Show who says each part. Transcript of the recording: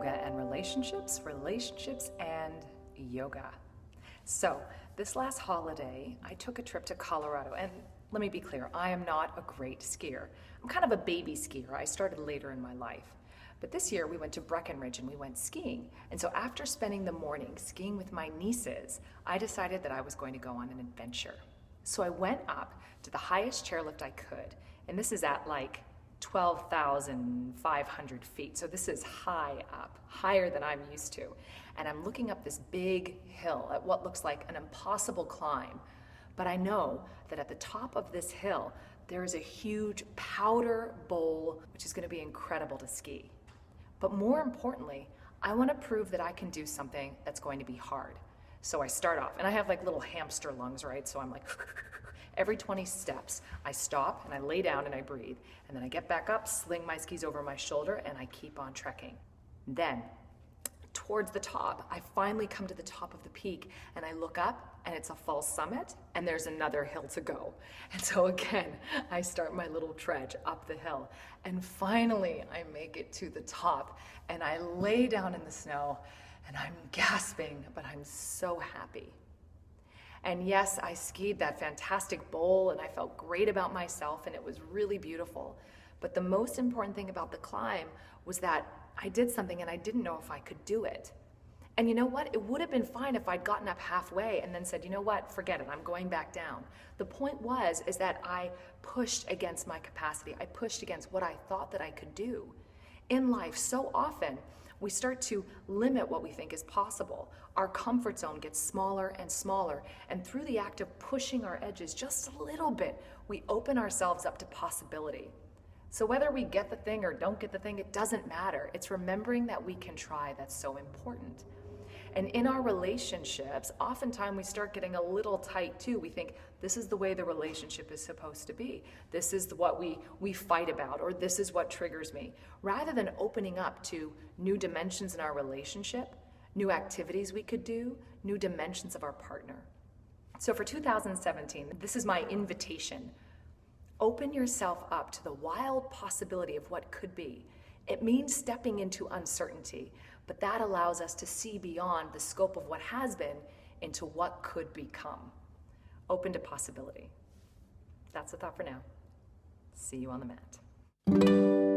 Speaker 1: yoga and relationships, relationships and yoga. So this last holiday, I took a trip to Colorado, and let me be clear, I am not a great skier. I'm kind of a baby skier. I started later in my life. But this year we went to Breckenridge and we went skiing. And so after spending the morning skiing with my nieces, I decided that I was going to go on an adventure. So I went up to the highest chairlift I could, and this is at like 12,500 feet. So this is high up, higher than I'm used to. And I'm looking up this big hill at what looks like an impossible climb. But I know that at the top of this hill, there is a huge powder bowl, which is going to be incredible to ski. But more importantly, I want to prove that I can do something that's going to be hard. So I start off, and I have like little hamster lungs, right? So I'm like, every 20 steps, I stop and I lay down and I breathe. And then I get back up, sling my skis over my shoulder, and I keep on trekking. Then, towards the top, I finally come to the top of the peak, and I look up, and it's a false summit, and there's another hill to go. And so again, I start my little trudge up the hill, and finally I make it to the top, and I lay down in the snow, and I'm gasping, but I'm so happy. And yes, I skied that fantastic bowl, and I felt great about myself, and it was really beautiful. But the most important thing about the climb was that I did something and I didn't know if I could do it. And you know what? It would have been fine if I'd gotten up halfway and then said, you know what? Forget it. I'm going back down. The point is that I pushed against my capacity. I pushed against what I thought that I could do. In life, so often, we start to limit what we think is possible. Our comfort zone gets smaller and smaller, and through the act of pushing our edges just a little bit, we open ourselves up to possibility. So whether we get the thing or don't get the thing, it doesn't matter. It's remembering that we can try that's so important. And in our relationships, oftentimes we start getting a little tight too. We think this is the way the relationship is supposed to be. This is what we fight about, or this is what triggers me. Rather than opening up to new dimensions in our relationship, new activities we could do, new dimensions of our partner. So for 2017, this is my invitation. Open yourself up to the wild possibility of what could be. It means stepping into uncertainty, but that allows us to see beyond the scope of what has been into what could become. Open to possibility. That's the thought for now. See you on the mat.